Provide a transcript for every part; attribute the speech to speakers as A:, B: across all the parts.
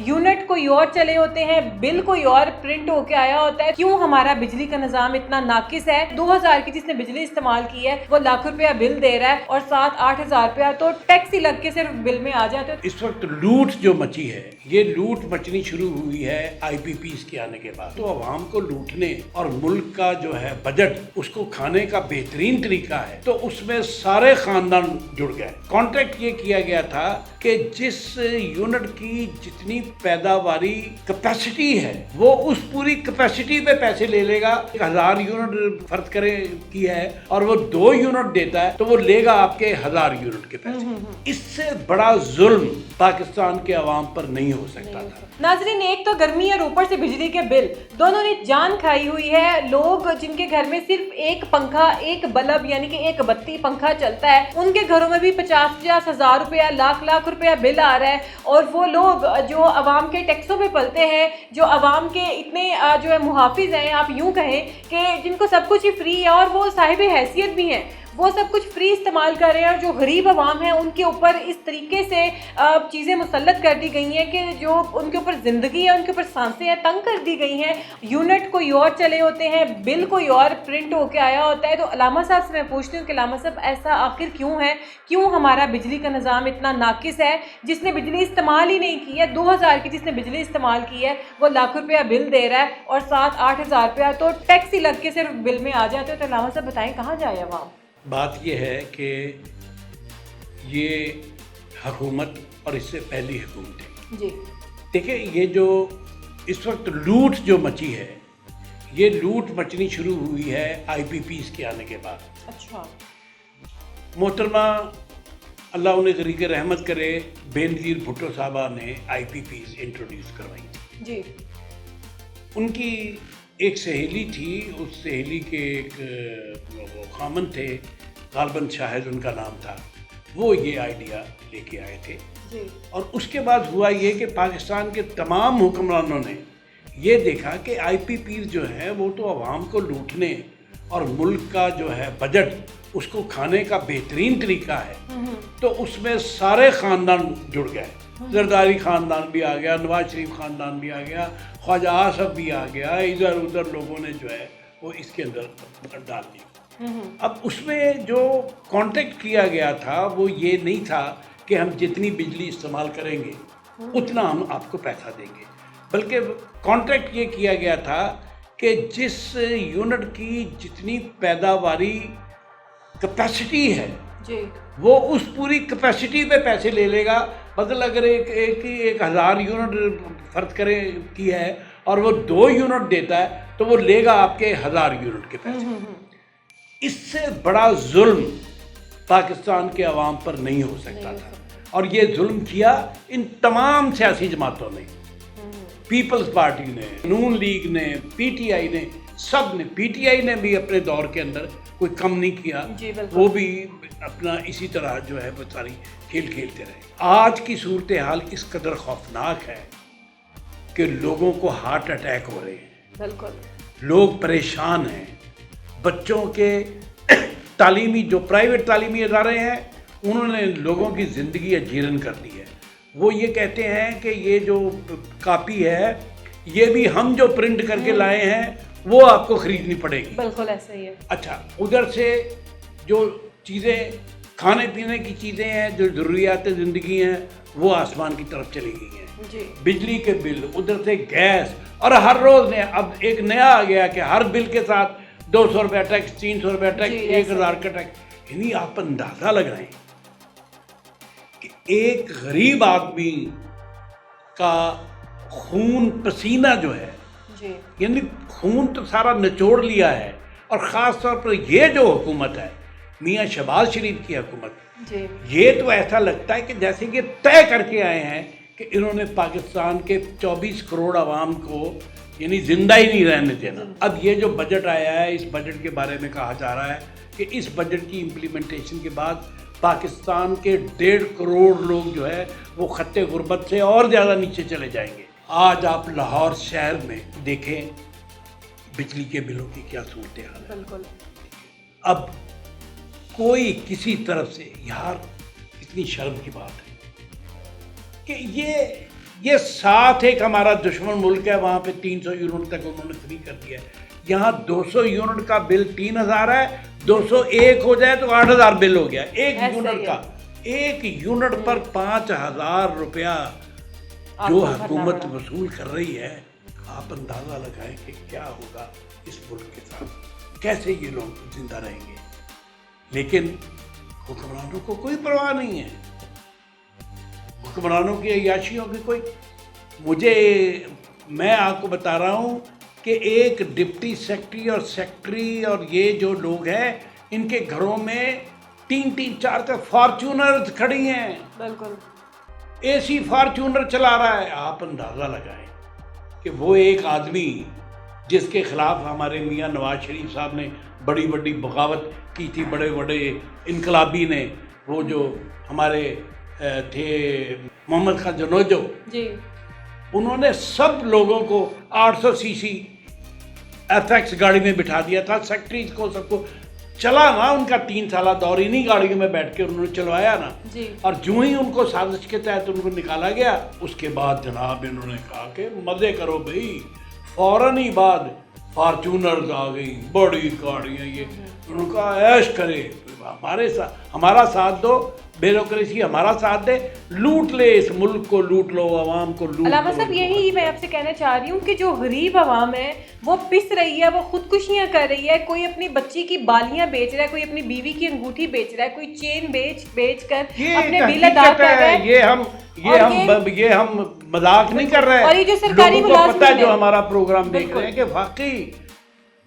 A: Unit कोई और चले होते हैं, बिल कोई और प्रिंट होके आया होता है। क्यों हमारा बिजली का निजाम इतना नाकिस है? 2000 की जिसने बिजली इस्तेमाल की है वो लाख रुपया बिल दे रहा है और 7-8 हज़ार रुपया तो टैक्स ही लग के सिर्फ बिल में आ जाते हैं।
B: इस वक्त लूट जो मची है, ये लूट मचनी शुरू हुई है IPPs के आने के बाद। तो अवाम को लूटने और मुल्क का जो है बजट उसको खाने का बेहतरीन तरीका है, तो उसमें सारे खानदान जुड़ गए। कॉन्ट्रैक्ट ये किया गया था कि जिस यूनिट की जितनी पैदावारी कैपेसिटी है वो उस पूरी कैपेसिटी पे पैसे ले लेगा। 1000 यूनिट फर्ज करे की है और वो 2 यूनिट देता है तो वो लेगा आपके 1000 यूनिट के पैसे। इससे बड़ा जुल्म पाकिस्तान के अवाम पर नहीं हो सकता था।
A: नाज़रीन, एक तो गर्मी और ऊपर से बिजली के बिल, दोनों ने जान खाई हुई है। लोग जिनके घर में सिर्फ एक पंखा, एक बल्ब यानी कि एक बत्ती पंखा चलता है, उनके घरों में भी 50-50 हज़ार रुपया, लाख रुपया बिल आ रहा है। और वो लोग जो अवाम के टैक्सों पे पलते हैं, जो अवाम के इतने जो है मुहाफिज हैं, आप यूं कहें कि जिनको सब कुछ ही फ्री है और वो साहिब हैसियत भी हैं, वो सब कुछ फ्री इस्तेमाल कर रहे हैं। और जो गरीब अवाम है उनके ऊपर इस तरीके से चीज़ें मुसल्लत कर दी गई हैं कि जो उनके ऊपर ज़िंदगी है, उनके ऊपर सांसें हैं, तंग कर दी गई हैं। यूनिट कोई और चले होते हैं, बिल कोई और प्रिंट होके आया होता है। तो अलामा साहब से मैं पूछती हूँ कि अलामा साहब, ऐसा आखिर क्यों है? क्यों हमारा बिजली का निज़ाम इतना नाकिस है? जिसने बिजली इस्तेमाल ही नहीं की है, 2000 की जिसने बिजली इस्तेमाल की है वो लाख रुपया बिल दे रहा है और 7-8 हज़ार रुपया तो टैक्स ही लग के सिर्फ बिल में आ जाते हैं। तो अलामा साहब बताएं, कहाँ जाए अवाम?
B: बात यह है कि ये हुकूमत और इससे पहली हुकूमतें,
A: जी
B: देखिए, ये जो इस वक्त लूट जो मची है, ये लूट मचनी शुरू हुई है IPPs के आने के बाद।
A: अच्छा।
B: मोहतरमा अल्लाह उन्हें तरीके रहमत करे, बेनज़ीर भुट्टो साहबा ने IPPs इंट्रोड्यूस करवाई थी।
A: जी।
B: उनकी एक सहेली थी, उस सहेली के एक वो खामन थे, गालबन शाहिद उनका नाम था, वो ये आइडिया लेके आए थे।
A: जी।
B: और उसके बाद हुआ ये कि पाकिस्तान के तमाम हुक्मरानों ने ये देखा कि IPPs जो हैं वो तो अवाम को लूटने और मुल्क का जो है बजट उसको खाने का बेहतरीन तरीका है, तो उसमें सारे ख़ानदान जुड़ गए। जरदारी ख़ानदान भी आ गया, नवाज शरीफ ख़ानदान भी आ गया, ख्वाजा आसफ भी आ गया, इधर उधर लोगों ने जो है वो इसके अंदर डाल दिया। अब उसमें जो कॉन्ट्रैक्ट किया गया था वो ये नहीं था कि हम जितनी बिजली इस्तेमाल करेंगे उतना हम आपको पैसा देंगे, बल्कि कॉन्ट्रैक्ट ये किया गया था कि जिस यूनिट की जितनी पैदावारी कैपेसिटी है
A: जी।
B: वो उस पूरी कैपेसिटी पे पैसे ले लेगा। मतलब अगर एक 1000 यूनिट फर्ज करे की है और वो 2 यूनिट देता है तो वो लेगा आपके 1000 यूनिट के पैसे। इससे बड़ा जुल्म पाकिस्तान के अवाम पर नहीं हो सकता था, और ये जुल्म किया इन तमाम सियासी जमातों ने, पीपल्स पार्टी ने, नून लीग ने, PTI ने, सब ने। PTI ने भी अपने दौर के अंदर कोई कम नहीं किया, वो भी अपना इसी तरह जो है वो सारी खेल खेलते रहे। आज की सूरत हाल इस कदर खौफनाक है कि लोगों को हार्ट अटैक हो रहे हैं,
A: बिल्कुल
B: लोग परेशान हैं। बच्चों के तालीमी जो प्राइवेट तालीमी इदारे हैं उन्होंने लोगों की ज़िंदगी अजीरन कर दी है। वो ये कहते हैं कि ये जो कापी है ये भी हम जो प्रिंट करके लाए हैं वो आपको ख़रीदनी पड़ेगी।
A: बिल्कुल ऐसा ही है।
B: अच्छा, उधर से जो चीज़ें खाने पीने की चीज़ें हैं, जो ज़रूरियात ज़िंदगी हैं, वो आसमान की तरफ चली गई हैं।
A: जी।
B: बिजली के बिल, उधर से गैस, और हर रोज़ ने अब एक नया आ गया कि हर बिल के साथ 200 रुपया टैक्स, 300 रुपया टैक्स, 1000 का टैक्स। यानी आप अंदाज़ा लगाएं कि एक गरीब आदमी का खून पसीना जो है, यानी खून तो सारा निचोड़ लिया है। और ख़ास तौर पर ये जो हुकूमत है, मियाँ शहबाज शरीफ की हुकूमत, ये तो ऐसा लगता है कि जैसे कि तय करके आए हैं कि इन्होंने पाकिस्तान के 24 करोड़ आवाम को यानी ज़िंदा ही नहीं रहने देना। अब ये जो बजट आया है, इस बजट के बारे में कहा जा रहा है कि इस बजट की इम्प्लीमेंटेशन के बाद पाकिस्तान के 1.5 करोड़ लोग जो है वो खत्ते गुर्बत से और ज़्यादा नीचे चले जाएंगे। आज आप लाहौर शहर में देखें बिजली के बिलों की क्या सूरत हाल है।
A: बिल्कुल।
B: अब कोई किसी तरफ से, यार इतनी शर्म की बात है कि ये یہ ساتھ ایک ہمارا دشمن ملک ہے وہاں پہ 300 یونٹ تک انہوں نے فری کر دیا ہے. یہاں 200 یونٹ کا بل 3000 ہے, 201 ہو جائے تو 8000 بل ہو گیا ایک یونٹ کا. ایک یونٹ پر 5000 روپیہ جو حکومت وصول کر رہی ہے. آپ اندازہ لگائیں کہ کیا ہوگا اس ملک کے ساتھ, کیسے یہ لوگ زندہ رہیں گے. لیکن حکمرانوں کو کوئی پرواہ نہیں ہے, حکمرانوں کی عیاشیوں کی کوئی. میں آپ کو بتا رہا ہوں کہ ایک ڈپٹی سیکرٹری اور سیکرٹری اور یہ جو لوگ ہیں ان کے گھروں میں 3-4 فارچونر کھڑی ہیں.
A: بالکل
B: اے سی فارچونر چلا رہا ہے. آپ اندازہ لگائیں کہ وہ ایک آدمی جس کے خلاف ہمارے میاں نواز شریف صاحب نے بڑی بڑی بغاوت کی تھی, بڑے بڑے انقلابی نے, وہ جو ہمارے تھے محمد خان جنوجو جی, انہوں نے سب لوگوں کو 800 سی سی ایف ایکس گاڑی میں بٹھا دیا تھا. سیکٹریز کو سب کو چلا نا ان کا 3 سالہ دور, انہیں گاڑیوں میں بیٹھ کے انہوں نے چلوایا نا جی. اور جو ہی ان کو سازش کے تحت ان کو نکالا گیا, اس کے بعد جناب انہوں نے کہا کہ مزے کرو بھائی. فوراً ہی بعد فارچونرز آ گئی, بڑی گاڑیاں, یہ انہوں نے کہا عیش کرے, ہمارا ساتھ دو, بیوروکریسی ہمارا ساتھ دے, لوٹ لے اس ملک کو, لوٹ لو عوام کو, لوٹ.
A: علامہ صاحب یہی میں آپ سے کہنا چاہ رہی ہوں کہ جو غریب عوام ہے وہ پس رہی ہے, وہ خودکشیاں کر رہی ہے. کوئی اپنی بچی کی بالیاں بیچ رہا ہے, کوئی اپنی بیوی کی انگوٹھی بیچ رہا ہے, کوئی چین بیچ کر اپنے بل ادا کر رہا ہے.
B: یہ ہم مذاق نہیں کر رہے ہیں.
A: اور یہ جو سرکاری
B: ملازمین ہیں جو ہمارا پروگرام دیکھ رہے ہیں کہ واقعی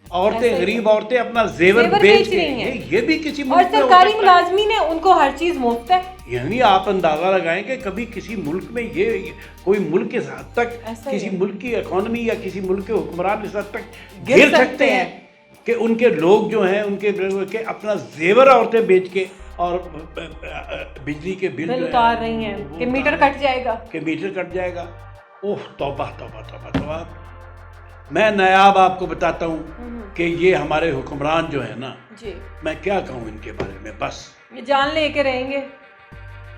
B: عورتیں, غریب عورتیں اپنا زیور بیچ رہی ہیں. یہ بھی کسی ملک میں,
A: اور سرکاری ملازمین ہیں ان کو ہر چیز مفت ہے.
B: یعنی آپ اندازہ لگائیں کہ کبھی کسی ملک میں یہ کوئی ملک کے حد تک, کسی ملک کی اکانومی یا کسی ملک کے حکمران اس حد تک گر سکتے ہیں کہ ان کے لوگ جو ہیں ان کے اپنا زیور عورتیں بیچ کے اور بجلی کے بل
A: اتار رہی ہیں کہ میٹر کٹ جائے گا. اوہ توبہ توبہ توبہ توبہ. میں نایاب آپ کو بتاتا ہوں کہ یہ ہمارے حکمران جو ہیں نا جی, میں کیا کہوں ان کے بارے میں. بس یہ جان لے کے رہیں گے,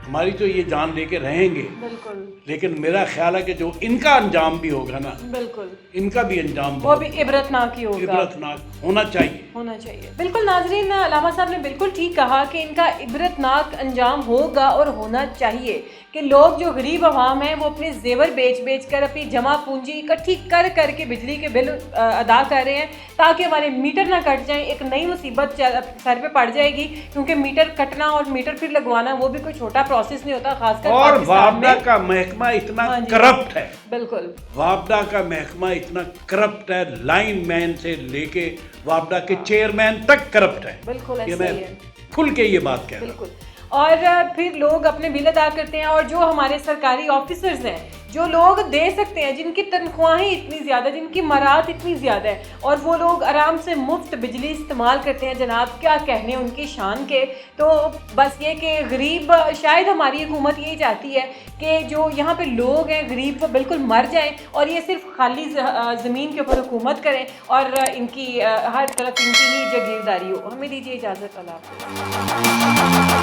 B: ہماری تو یہ جان لے کے رہیں گے بالکل. لیکن میرا خیال ہے کہ جو ان کا انجام بھی ہوگا نا بالکل, ان کا بھی انجام
A: وہ بھی عبرتناک ہی ہوگا,
B: عبرتناک ہونا چاہیے.
A: بالکل ناظرین, علامہ صاحب نے بالکل ٹھیک کہا کہ ان کا عبرتناک انجام ہوگا اور ہونا چاہیے کہ لوگ جو غریب عوام ہیں وہ اپنے زیور بیچ کر اپنی جمع پونجی اکٹھی کر کے بجلی کے بل ادا کر رہے ہیں تاکہ ہمارے میٹر نہ کٹ جائیں. ایک نئی مصیبت سر پہ پڑ جائے گی کیونکہ میٹر کٹنا اور میٹر پھر لگوانا وہ بھی کوئی چھوٹا پروسیس نہیں ہوتا, خاص کر
B: اور وابڈا کا محکمہ اتنا کرپٹ ہے.
A: بالکل,
B: وابڈا کا محکمہ اتنا کرپٹ ہے, لائن مین سے لے کے وابڈا کے چیئرمین تک کرپٹ ہے.
A: بالکل
B: یہ میں کھل کے یہ بات کہہ رہا ہوں.
A: بالکل. اور پھر لوگ اپنے بل ادا کرتے ہیں, اور جو ہمارے سرکاری آفیسرز ہیں جو لوگ دے سکتے ہیں, جن کی تنخواہیں اتنی زیادہ, جن کی مراد اتنی زیادہ ہے, اور وہ لوگ آرام سے مفت بجلی استعمال کرتے ہیں. جناب کیا کہنے ان کی شان کے. تو بس یہ کہ غریب, شاید ہماری حکومت یہی چاہتی ہے کہ جو یہاں پہ لوگ ہیں غریب وہ بالکل مر جائیں اور یہ صرف خالی زمین کے اوپر حکومت کریں اور ان کی ہر طرف ان کی ہی جاگیرداری ہو. ہمیں دیجیے اجازت. اللہ حافظ.